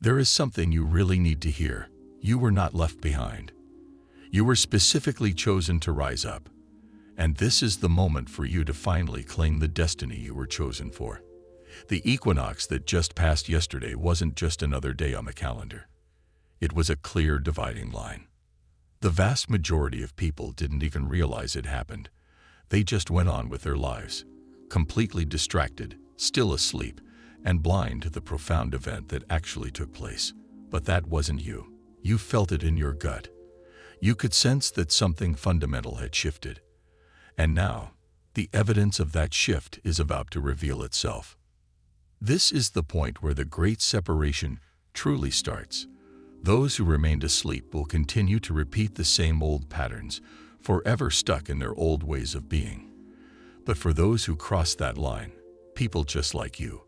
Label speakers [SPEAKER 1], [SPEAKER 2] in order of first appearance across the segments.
[SPEAKER 1] There is something you really need to hear. You were not left behind. You were specifically chosen to rise up. And this is the moment for you to finally claim the destiny you were chosen for. The equinox that just passed yesterday wasn't just another day on the calendar. It was a clear dividing line. The vast majority of people didn't even realize it happened. They just went on with their lives, completely distracted, still asleep, and blind to the profound event that actually took place. But that wasn't you. You felt it in your gut. You could sense that something fundamental had shifted. And now, the evidence of that shift is about to reveal itself. This is the point where the great separation truly starts. Those who remained asleep will continue to repeat the same old patterns, forever stuck in their old ways of being. But for those who cross that line, people just like you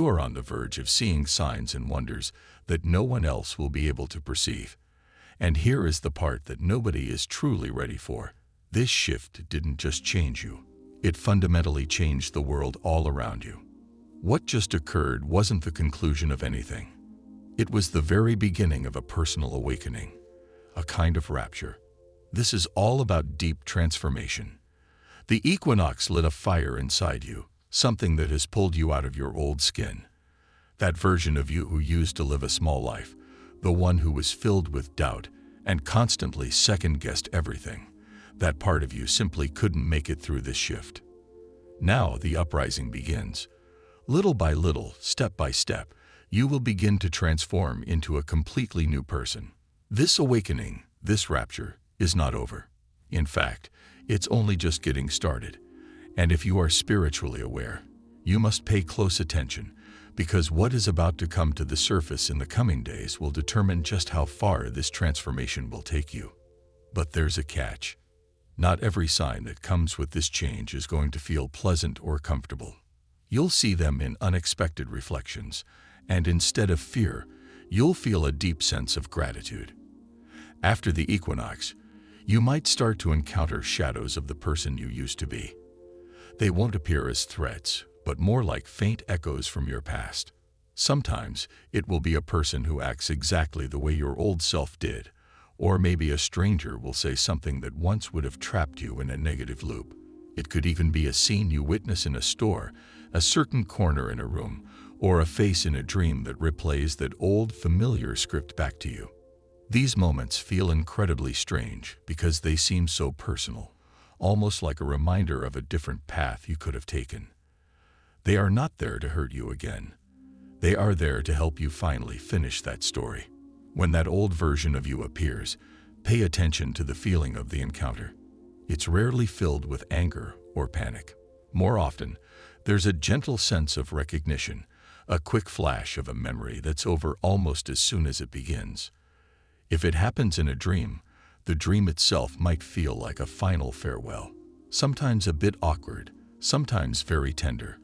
[SPEAKER 1] are on the verge of seeing signs and wonders that no one else will be able to perceive. And here is the part that nobody is truly ready for. This shift didn't just change you. It fundamentally changed the world all around you. What just occurred wasn't the conclusion of anything. It was the very beginning of a personal awakening, a kind of rapture. This is all about deep transformation. The equinox lit a fire inside you, something that has pulled you out of your old skin. That version of you who used to live a small life, the one who was filled with doubt and constantly second-guessed everything. That part of you simply couldn't make it through this shift. Now the uprising begins. Little by little, step by step, you will begin to transform into a completely new person. This awakening, this rapture, is not over. In fact, it's only just getting started. And if you are spiritually aware, you must pay close attention, because what is about to come to the surface in the coming days will determine just how far this transformation will take you. But there's a catch. Not every sign that comes with this change is going to feel pleasant or comfortable. You'll see them in unexpected reflections, and instead of fear, you'll feel a deep sense of gratitude. After the equinox, you might start to encounter shadows of the person you used to be. They won't appear as threats, but more like faint echoes from your past. Sometimes it will be a person who acts exactly the way your old self did, or maybe a stranger will say something that once would have trapped you in a negative loop. It could even be a scene you witness in a store, a certain corner in a room, or a face in a dream that replays that old familiar script back to you. These moments feel incredibly strange because they seem so personal, almost like a reminder of a different path you could have taken. They are not there to hurt you again. They are there to help you finally finish that story. When that old version of you appears, pay attention to the feeling of the encounter. It's rarely filled with anger or panic. More often, there's a gentle sense of recognition, a quick flash of a memory that's over almost as soon as it begins. If it happens in a dream, the dream itself might feel like a final farewell, sometimes a bit awkward, sometimes very tender,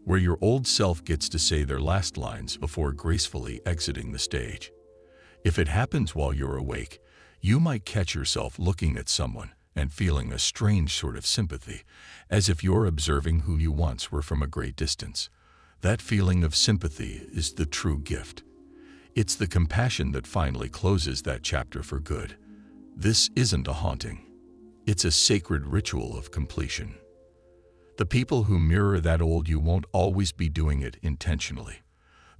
[SPEAKER 1] where your old self gets to say their last lines before gracefully exiting the stage. If it happens while you're awake, you might catch yourself looking at someone and feeling a strange sort of sympathy, as if you're observing who you once were from a great distance. That feeling of sympathy is the true gift. It's the compassion that finally closes that chapter for good. This isn't a haunting. It's a sacred ritual of completion. The people who mirror that old you won't always be doing it intentionally.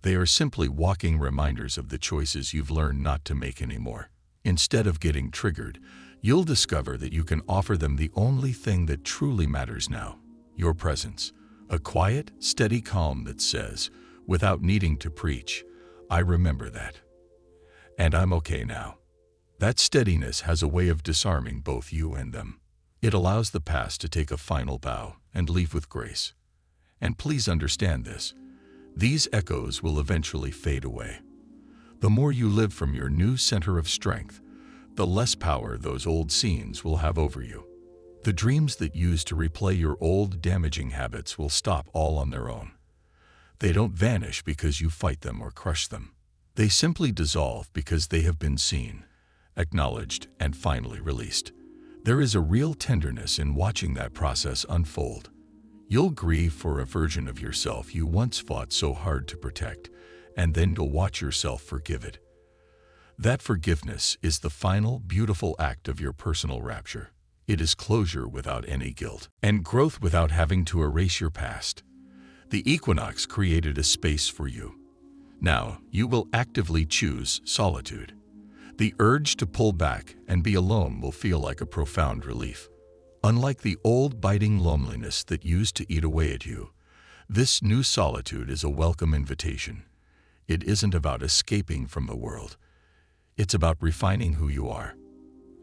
[SPEAKER 1] They are simply walking reminders of the choices you've learned not to make anymore. Instead of getting triggered, you'll discover that you can offer them the only thing that truly matters now, your presence. A quiet, steady calm that says, without needing to preach, I remember that. And I'm okay now. That steadiness has a way of disarming both you and them. It allows the past to take a final bow and leave with grace. And please understand this. These echoes will eventually fade away. The more you live from your new center of strength, the less power those old scenes will have over you. The dreams that used to replay your old damaging habits will stop all on their own. They don't vanish because you fight them or crush them. They simply dissolve because they have been seen, acknowledged, and finally released. There is a real tenderness in watching that process unfold. You'll grieve for a version of yourself you once fought so hard to protect, and then you'll watch yourself forgive it. That forgiveness is the final, beautiful act of your personal rapture. It is closure without any guilt, and growth without having to erase your past. The equinox created a space for you. Now, you will actively choose solitude. The urge to pull back and be alone will feel like a profound relief. Unlike the old biting loneliness that used to eat away at you, this new solitude is a welcome invitation. It isn't about escaping from the world. It's about refining who you are.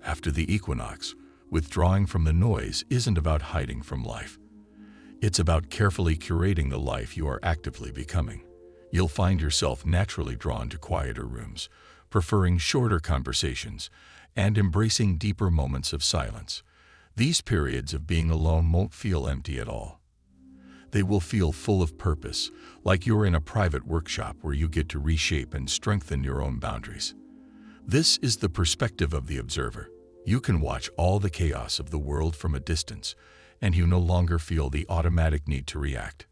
[SPEAKER 1] After the equinox, withdrawing from the noise isn't about hiding from life. It's about carefully curating the life you are actively becoming. You'll find yourself naturally drawn to quieter rooms, preferring shorter conversations, and embracing deeper moments of silence. These periods of being alone won't feel empty at all. They will feel full of purpose, like you're in a private workshop where you get to reshape and strengthen your own boundaries. This is the perspective of the observer. You can watch all the chaos of the world from a distance, and you no longer feel the automatic need to react.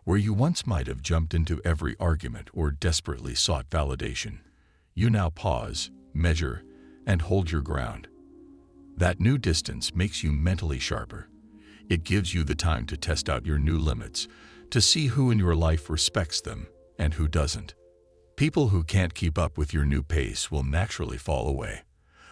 [SPEAKER 1] Where you once might have jumped into every argument or desperately sought validation, you now pause, measure, and hold your ground. That new distance makes you mentally sharper. It gives you the time to test out your new limits, to see who in your life respects them and who doesn't. People who can't keep up with your new pace will naturally fall away.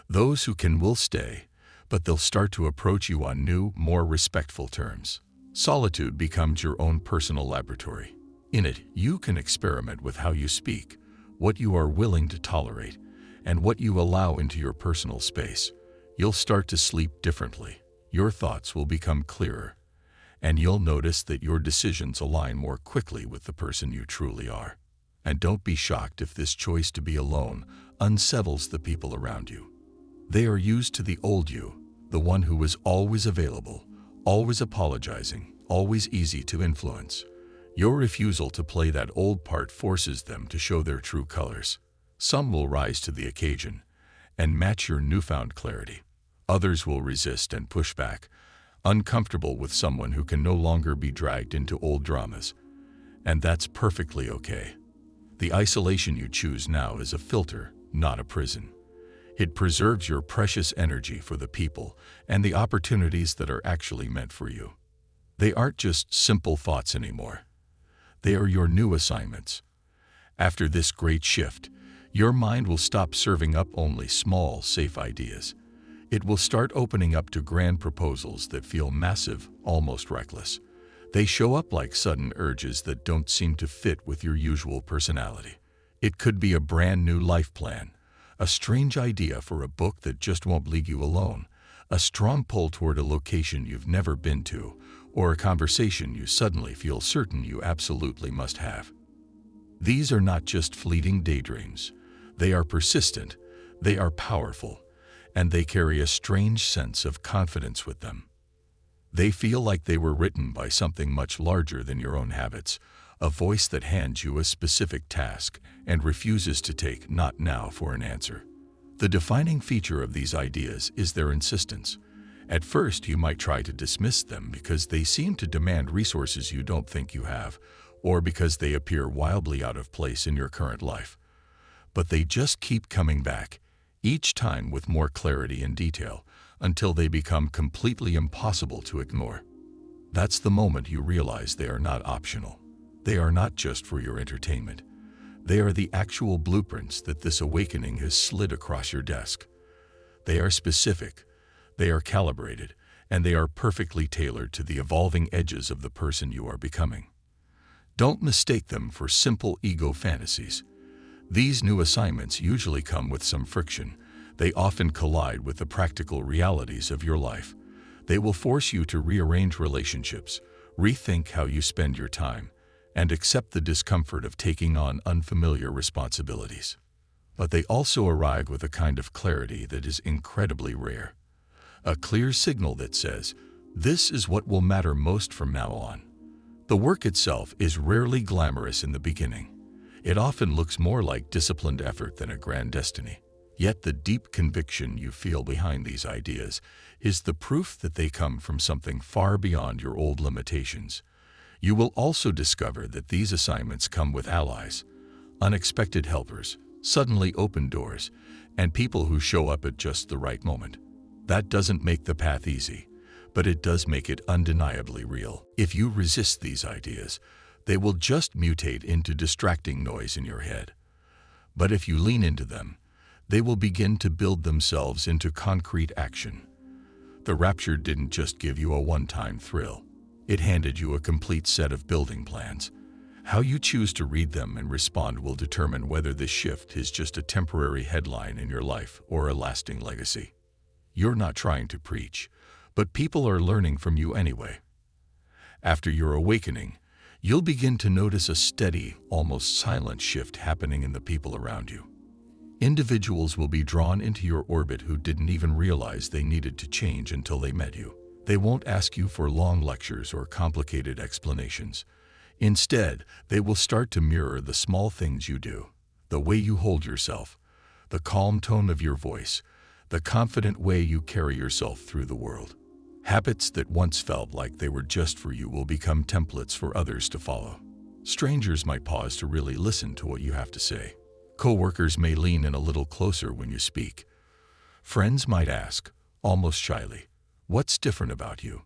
[SPEAKER 1] Those who can will stay, but they'll start to approach you on new, more respectful terms. Solitude becomes your own personal laboratory. In it, you can experiment with how you speak, what you are willing to tolerate, and what you allow into your personal space. You'll start to sleep differently. Your thoughts will become clearer, and you'll notice that your decisions align more quickly with the person you truly are. And don't be shocked if this choice to be alone unsettles the people around you. They are used to the old you, the one who was always available, always apologizing, always easy to influence. Your refusal to play that old part forces them to show their true colors. Some will rise to the occasion and match your newfound clarity. Others will resist and push back, uncomfortable with someone who can no longer be dragged into old dramas. And that's perfectly okay. The isolation you choose now is a filter, not a prison. It preserves your precious energy for the people and the opportunities that are actually meant for you. They aren't just simple thoughts anymore. They are your new assignments. After this great shift, your mind will stop serving up only small, safe ideas. It will start opening up to grand proposals that feel massive, almost reckless. They show up like sudden urges that don't seem to fit with your usual personality. It could be a brand new life plan, a strange idea for a book that just won't leave you alone, a strong pull toward a location you've never been to, or a conversation you suddenly feel certain you absolutely must have. These are not just fleeting daydreams. They are persistent, they are powerful, and they carry a strange sense of confidence with them. They feel like they were written by something much larger than your own habits, a voice that hands you a specific task and refuses to take "not now" for an answer. The defining feature of these ideas is their insistence. At first, you might try to dismiss them because they seem to demand resources you don't think you have, or because they appear wildly out of place in your current life. But they just keep coming back, each time with more clarity and detail, until they become completely impossible to ignore. That's the moment you realize they are not optional. They are not just for your entertainment. They are the actual blueprints that this awakening has slid across your desk. They are specific, they are calibrated, and they are perfectly tailored to the evolving edges of the person you are becoming. Don't mistake them for simple ego fantasies. These new assignments usually come with some friction. They often collide with the practical realities of your life. They will force you to rearrange relationships, rethink how you spend your time, and accept the discomfort of taking on unfamiliar responsibilities. But they also arrive with a kind of clarity that is incredibly rare. A clear signal that says, this is what will matter most from now on. The work itself is rarely glamorous in the beginning. It often looks more like disciplined effort than a grand destiny. Yet the deep conviction you feel behind these ideas is the proof that they come from something far beyond your old limitations. You will also discover that these assignments come with allies, unexpected helpers, suddenly open doors, and people who show up at just the right moment. That doesn't make the path easy, but it does make it undeniably real. If you resist these ideas, they will just mutate into distracting noise in your head. But if you lean into them, they will begin to build themselves into concrete action. The rapture didn't just give you a one-time thrill. It handed you a complete set of building plans. How you choose to read them and respond will determine whether this shift is just a temporary headline in your life or a lasting legacy. You're not trying to preach, but people are learning from you anyway. After your awakening, you'll begin to notice a steady, almost silent shift happening in the people around you. Individuals will be drawn into your orbit who didn't even realize they needed to change until they met you. They won't ask you for long lectures or complicated explanations. Instead, they will start to mirror the small things you do, the way you hold yourself, the calm tone of your voice, the confident way you carry yourself through the world. Habits that once felt like they were just for you will become templates for others to follow. Strangers might pause to really listen to what you have to say. Coworkers may lean in a little closer when you speak. Friends might ask, almost shyly, "What's different about you?"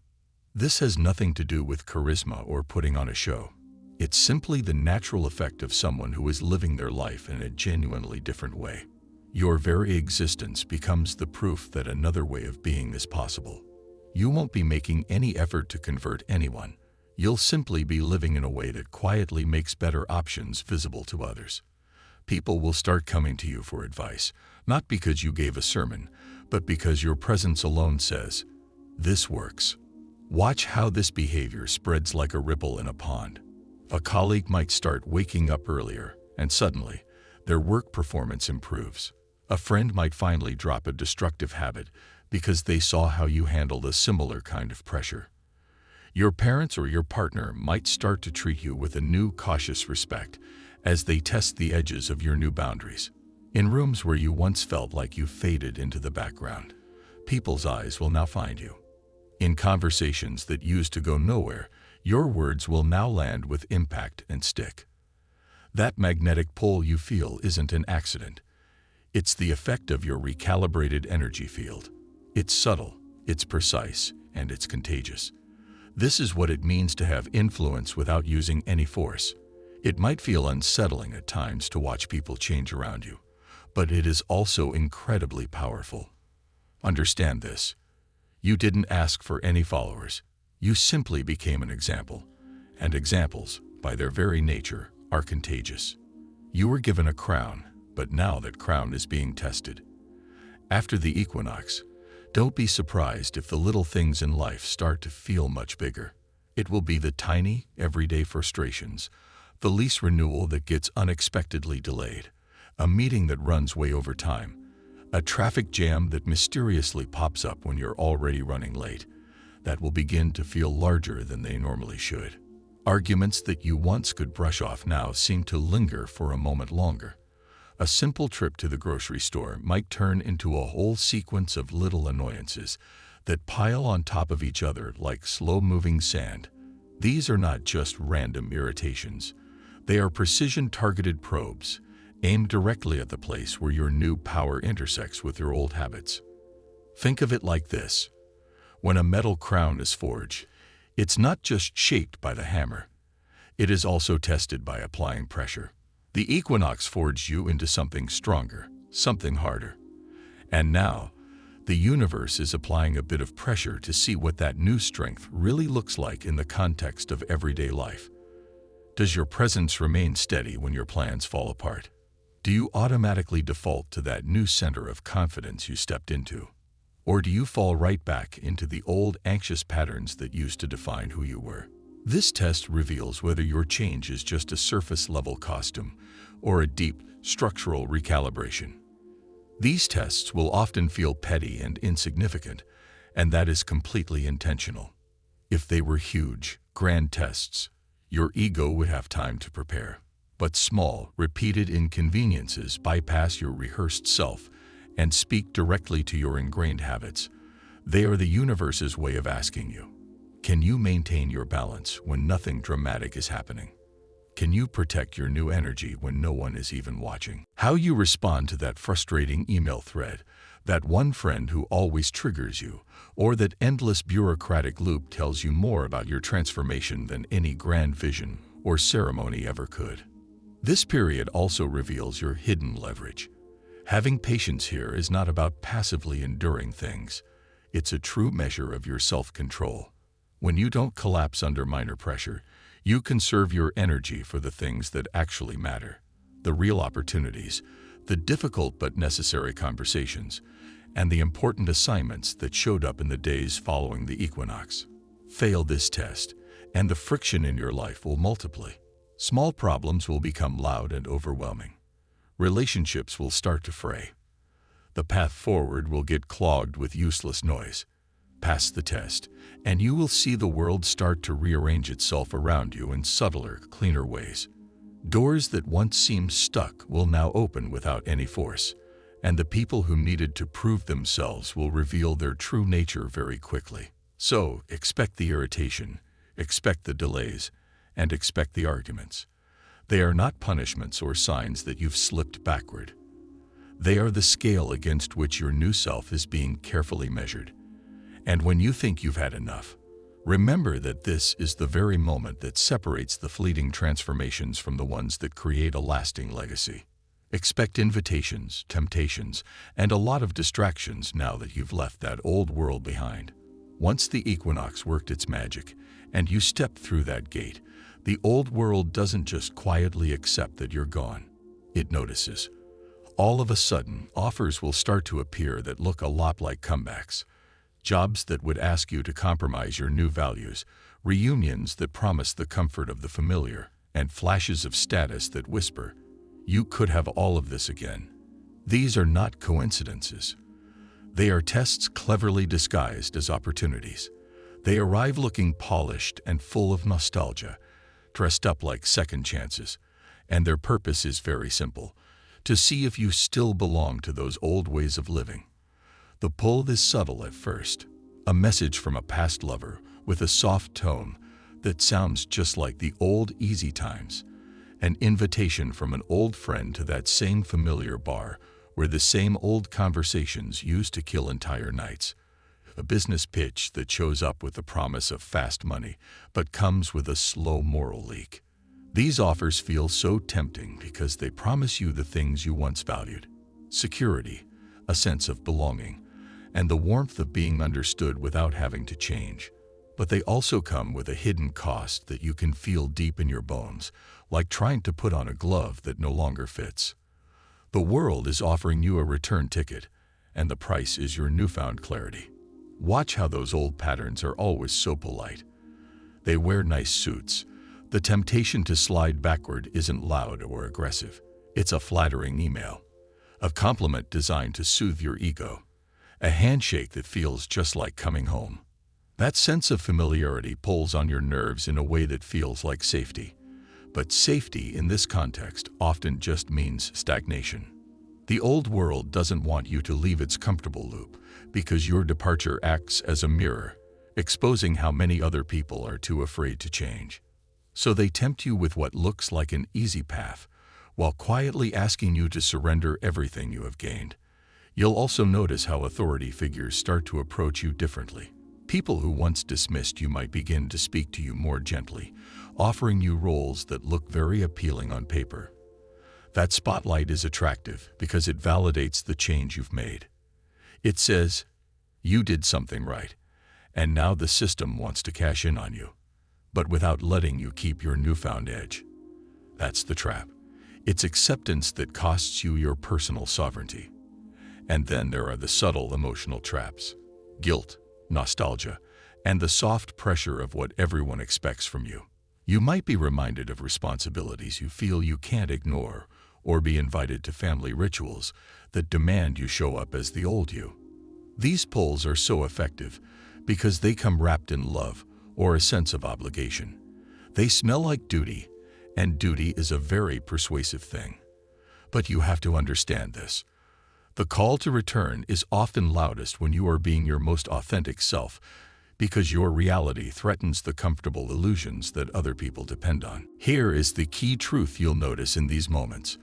[SPEAKER 1] This has nothing to do with charisma or putting on a show. It's simply the natural effect of someone who is living their life in a genuinely different way. Your very existence becomes the proof that another way of being is possible. You won't be making any effort to convert anyone. You'll simply be living in a way that quietly makes better options visible to others. People will start coming to you for advice, not because you gave a sermon, but because your presence alone says, "This works." Watch how this behavior spreads like a ripple in a pond. A colleague might start waking up earlier, and suddenly, their work performance improves. A friend might finally drop a destructive habit because they saw how you handled a similar kind of pressure. Your parents or your partner might start to treat you with a new cautious respect as they test the edges of your new boundaries. In rooms where you once felt like you faded into the background, people's eyes will now find you. In conversations that used to go nowhere, your words will now land with impact and stick. That magnetic pull you feel isn't an accident. It's the effect of your recalibrated energy field. It's subtle, it's precise, and it's contagious. This is what it means to have influence without using any force. It might feel unsettling at times to watch people change around you, but it is also incredibly powerful. Understand this. You didn't ask for any followers. You simply became an example. And examples, by their very nature, are contagious. You were given a crown, but now that crown is being tested. After the equinox, don't be surprised if the little things in life start to feel much bigger. It will be the tiny, everyday frustrations, the lease renewal that gets unexpectedly delayed, a meeting that runs way over time, a traffic jam that mysteriously pops up when you're already running late, that will begin to feel larger than they normally should. Arguments that you once could brush off now seem to linger for a moment longer. A simple trip to the grocery store might turn into a whole sequence of little annoyances that pile on top of each other like slow-moving sand. These are not just random irritations. They are precision-targeted probes, aimed directly at the place where your new power intersects with your old habits. Think of it like this. When a metal crown is forged, it's not just shaped by the hammer. It is also tested by applying pressure. The equinox forged you into something stronger, something harder. And now, the universe is applying a bit of pressure to see what that new strength really looks like in the context of everyday life. Does your presence remain steady when your plans fall apart? Do you automatically default to that new center of confidence you stepped into? Or do you fall right back into the old anxious patterns that used to define who you were? This test reveals whether your change is just a surface-level costume or a deep, structural recalibration. These tests will often feel petty and insignificant, and that is completely intentional. If they were huge, grand tests, your ego would have time to prepare. But small, repeated inconveniences bypass your rehearsed self and speak directly to your ingrained habits. They are the universe's way of asking you, can you maintain your balance when nothing dramatic is happening? Can you protect your new energy when no one is even watching? How you respond to that frustrating email thread, that one friend who always triggers you, or that endless bureaucratic loop tells you more about your transformation than any grand vision or ceremony ever could. This period also reveals your hidden leverage. Having patience here is not about passively enduring things. It's a true measure of your self-control. When you don't collapse under minor pressure, you conserve your energy for the things that actually matter, the real opportunities, the difficult but necessary conversations, and the important assignments that showed up in the days following the equinox. Fail this test, and the friction in your life will multiply. Small problems will become loud and overwhelming. Relationships will start to fray. The path forward will get clogged with useless noise. Pass the test, and you will see the world start to rearrange itself around you in subtler, cleaner ways. Doors that once seemed stuck will now open without any force, and the people who needed to prove themselves will reveal their true nature very quickly. So, expect the irritation, expect the delays, and expect the arguments. They are not punishments or signs that you've slipped backward. They are the scale against which your new self is being carefully measured. And when you think you've had enough, remember that this is the very moment that separates the fleeting transformations from the ones that create a lasting legacy. Expect invitations, temptations, and a lot of distractions now that you've left that old world behind. Once the equinox worked its magic, and you stepped through that gate, the old world doesn't just quietly accept that you're gone. It notices. All of a sudden, offers will start to appear that look a lot like comebacks. Jobs that would ask you to compromise your new values, reunions that promise the comfort of the familiar, and flashes of status that whisper, "You could have all of this again." These are not coincidences. They are tests cleverly disguised as opportunities. They arrive looking polished and full of nostalgia, dressed up like second chances, and their purpose is very simple: to see if you still belong to those old ways of living. The pull is subtle at first, a message from a past lover with a soft tone that sounds just like the old easy times, an invitation from an old friend to that same familiar bar where the same old conversations used to kill entire nights, a business pitch that shows up with the promise of fast money but comes with a slow moral leak. These offers feel so tempting because they promise you the things you once valued: security, a sense of belonging, and the warmth of being understood without having to change. But they also come with a hidden cost that you can feel deep in your bones, like trying to put on a glove that no longer fits. The world is offering you a return ticket, and the price is your newfound clarity. Watch how those old patterns are always so polite. They wear nice suits. The temptation to slide backward isn't loud or aggressive. It's a flattering email, a compliment designed to soothe your ego, a handshake that feels just like coming home. That sense of familiarity pulls on your nerves in a way that feels like safety. But safety in this context often just means stagnation. The old world doesn't want you to leave its comfortable loop because your departure acts as a mirror, exposing how many other people are too afraid to change. So they tempt you with what looks like an easy path, while quietly asking you to surrender everything you have gained. You'll also notice how authority figures start to approach you differently. People who once dismissed you might begin to speak to you more gently, offering you roles that look very appealing on paper. That spotlight is attractive because it validates the change you've made. It says, you did something right, and now the system wants to cash in on you, but without letting you keep your newfound edge. That's the trap. It's acceptance that costs you your personal sovereignty. And then there are the subtle emotional traps: guilt, nostalgia, and the soft pressure of what everyone expects from you. You might be reminded of responsibilities you feel you can't ignore, or be invited to family rituals that demand you show up as the old you. These pulls are so effective because they come wrapped in love or a sense of obligation. They smell like duty, and duty is a very persuasive thing. But you have to understand this. The call to return is often loudest when you are being your most authentic self, because your reality threatens the comfortable illusions that other people depend on. Here is the key truth you'll notice in these moments.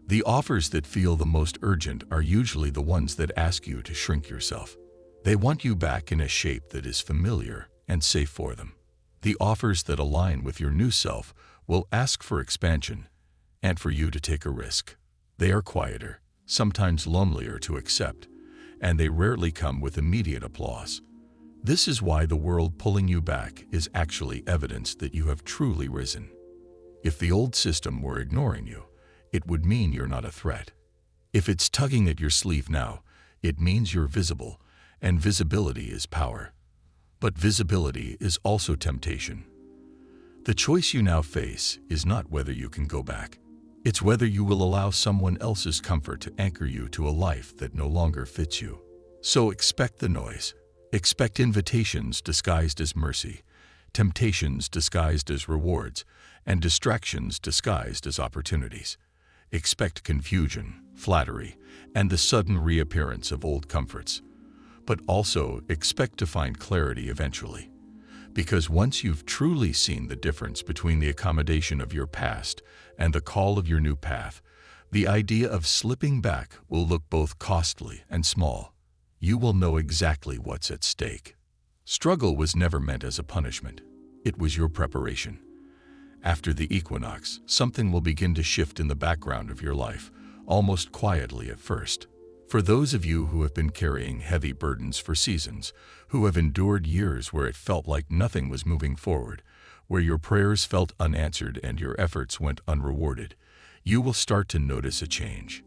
[SPEAKER 1] The offers that feel the most urgent are usually the ones that ask you to shrink yourself. They want you back in a shape that is familiar and safe for them. The offers that align with your new self will ask for expansion and for you to take a risk. They are quieter, sometimes lonelier to accept, and they rarely come with immediate applause. This is why the world pulling you back is actually evidence that you have truly risen. If the old system were ignoring you, it would mean you're not a threat. If it's tugging at your sleeve now, it means you're visible, and visibility is power. But visibility is also temptation. The choice you now face is not whether you can go back. It's whether you will allow someone else's comfort to anchor you to a life that no longer fits you. So expect the noise. Expect invitations disguised as mercy, temptations disguised as rewards, and distractions disguised as opportunities. Expect confusion, flattery, and the sudden reappearance of old comforts. But also expect to find clarity eventually. Because once you've truly seen the difference between the accommodation of your past and the call of your new path, the idea of slipping back will look both costly and small. You will know exactly what's at stake. Struggle was never meant as a punishment. It was your preparation. After the equinox, something will begin to shift in the background of your life, almost quietly at first. For those of you who have been carrying heavy burdens for seasons, who have endured years where it felt like nothing was moving forward, where your prayers felt unanswered and your efforts went unrewarded, you will start to notice a change.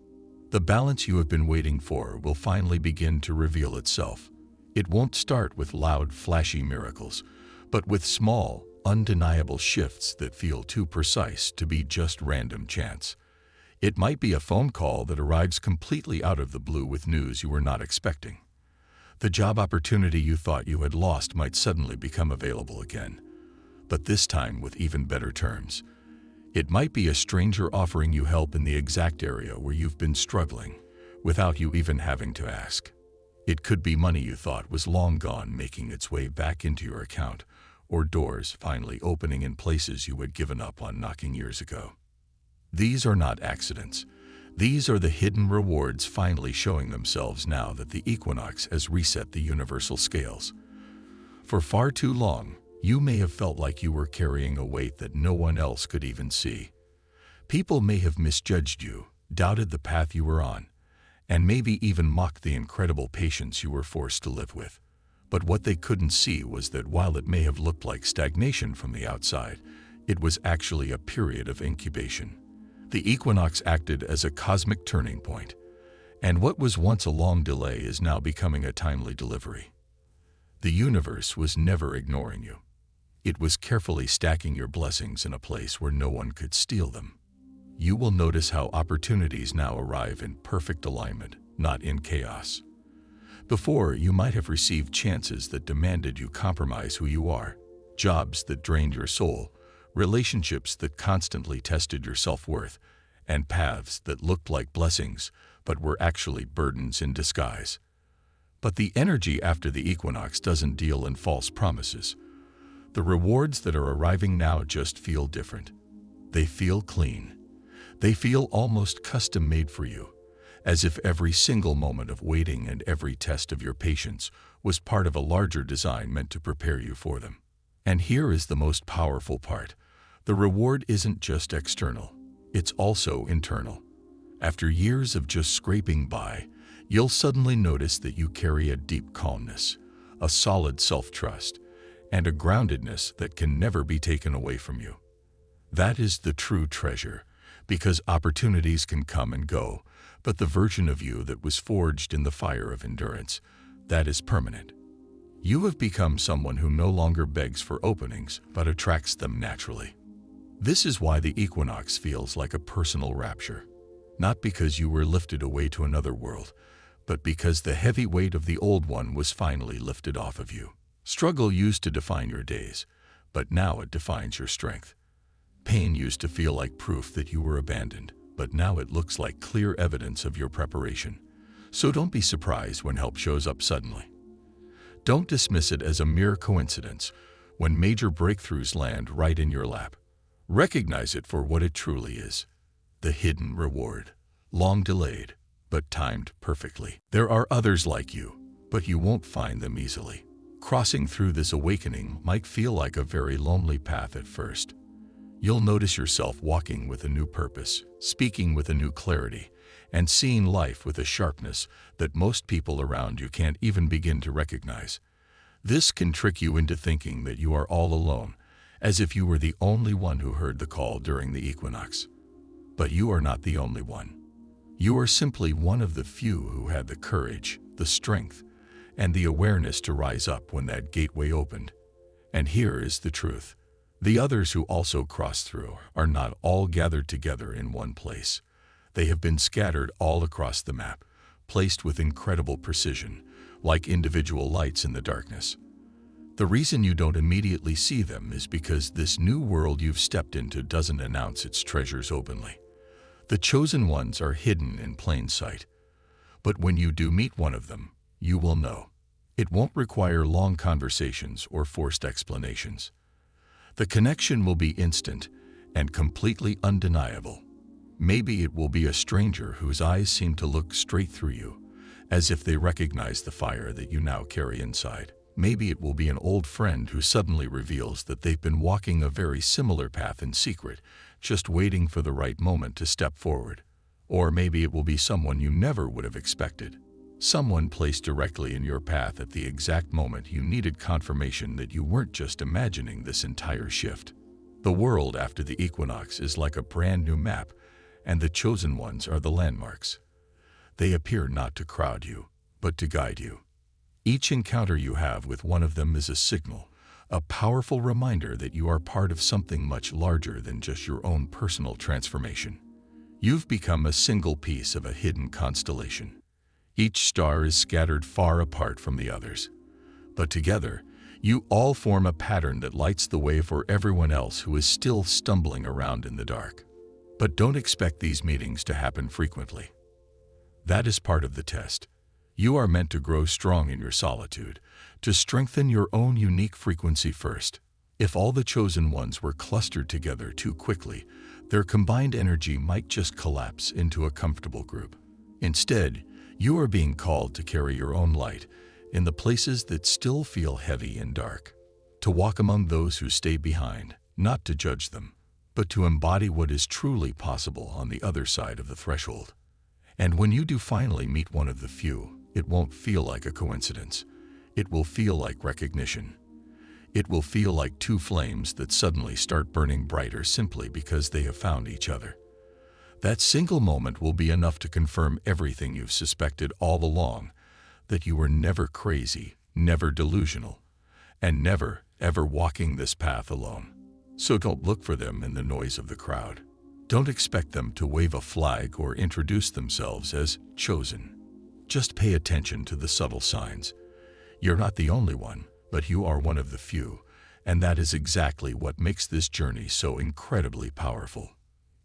[SPEAKER 1] The balance you have been waiting for will finally begin to reveal itself. It won't start with loud, flashy miracles, but with small, undeniable shifts that feel too precise to be just random chance. It might be a phone call that arrives completely out of the blue with news you were not expecting. The job opportunity you thought you had lost might suddenly become available again, but this time with even better terms. It might be a stranger offering you help in the exact area where you've been struggling, without you even having to ask. It could be money you thought was long gone making its way back into your account, or doors finally opening in places you had given up on knocking years ago. These are not accidents. These are the hidden rewards finally showing themselves now that the equinox has reset the universal scales. For far too long, you may have felt like you were carrying a weight that no one else could even see. People may have misjudged you, doubted the path you were on, and maybe even mocked the incredible patience you were forced to live with. But what they couldn't see was that while it may have looked like stagnation from the outside, it was actually a period of incubation. The equinox acted as a cosmic turning point, and what was once a long delay is now becoming a timely delivery. The universe was never ignoring you. It was carefully stacking your blessings in a place where no one could steal them. You will notice how opportunities now arrive in perfect alignment, not in chaos. Before, you might have received chances that demanded you compromise who you are, jobs that drained your soul, relationships that constantly tested your self-worth, and paths that looked like blessings but were actually burdens in disguise. But the energy after the equinox doesn't deal in false promises. The rewards that are arriving now just feel different. They feel clean. They feel almost custom-made for you, as if every single moment of waiting and every test of your patience was part of a larger design meant to prepare you for them. And here is the most powerful part. The reward isn't just external, it's also internal. After years of just scraping by, you'll suddenly notice that you carry a deep calmness, a solid self-trust, and a groundedness that can never be taken away from you. That is the true treasure, because opportunities can come and go, but the version of you that was forged in the fire of endurance, that is permanent. You have become someone who no longer begs for openings, but attracts them naturally. This is why the equinox feels like a personal rapture, not because you were lifted away to another world, but because the heavy weight of the old one was finally lifted off of you. Struggle used to define your days, but now it defines your strength. Pain used to feel like proof that you were abandoned, but now it looks like clear evidence of your preparation. So don't be surprised when help shows up suddenly. Don't dismiss it as a mere coincidence when major breakthroughs land right in your lap. Recognize it for what it truly is: the hidden reward, long delayed, but timed perfectly. There are others like you, but you won't find them easily. Crossing through this awakening might feel like a very lonely path at first. You'll notice yourself walking with a new purpose, speaking with a new clarity, and seeing life with a sharpness that most people around you can't even begin to recognize. This can trick you into thinking that you are all alone, as if you were the only one who heard the call during the equinox. But you are not the only one. You are simply one of the few who had the courage, the strength, and the awareness to rise up when that gateway opened. And here is the truth: the others who also crossed through are not all gathered together in one place. They have been scattered all across the map, placed with incredible precision, like individual lights in the darkness. The reason you don't immediately see them is because this new world you've stepped into doesn't announce its treasures openly. The chosen ones are hidden in plain sight. But when you do meet one of them, you will know. It won't require long conversations or forced explanations. The connection will be instant and completely undeniable. Maybe it will be a stranger whose eyes seem to look straight through you, as if they recognize the fire that you now carry inside. Maybe it will be an old friend who suddenly reveals that they've been walking a very similar path in secret, just waiting for the right moment to step forward. Or maybe it will be someone you never would have expected. Someone placed directly in your path at the exact moment you needed confirmation that you weren't just imagining this entire shift. The world after the equinox is like a brand new map, and the chosen ones are the landmarks. They appear not to crowd you, but to guide you. Each encounter you have with one of them is a signal, a powerful reminder that you are part of something much larger than just your own personal transformation. You've become a single piece of a hidden constellation. Each star is scattered far apart from the others, but together, you all form a pattern that lights the way for everyone else who is still stumbling around in the dark. But don't expect these meetings to happen frequently. That is part of the test. You are meant to grow strong in your solitude, to strengthen your own unique frequency first. If all the chosen ones were clustered together too quickly, their combined energy might just collapse into a comfortable group. Instead, you are being called to carry your own light in the places that still feel heavy and dark, to walk among those who stay behind, not to judge them, but to embody what is truly possible on the other side of the threshold. And when you do finally meet one of the few, it won't feel like a coincidence. It will feel like recognition. It will feel like two flames that suddenly start burning brighter simply because they have found each other. That single moment will be enough to confirm everything you've suspected all along, that you were never crazy, never delusional, and never, ever walking this path alone. So don't look for them in the noise of the crowd. Don't expect them to wave a flag or introduce themselves as chosen. Just pay attention to the subtle signs. You're not the only one, but you are one of the few, and that is exactly what makes this journey so incredibly powerful.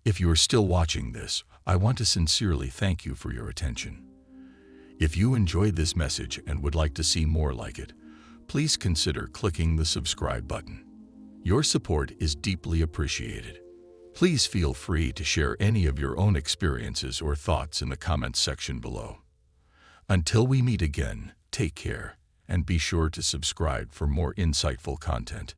[SPEAKER 1] If you are still watching this, I want to sincerely thank you for your attention. If you enjoyed this message and would like to see more like it, please consider clicking the subscribe button. Your support is deeply appreciated. Please feel free to share any of your own experiences or thoughts in the comments section below. Until we meet again, take care, and be sure to subscribe for more insightful content.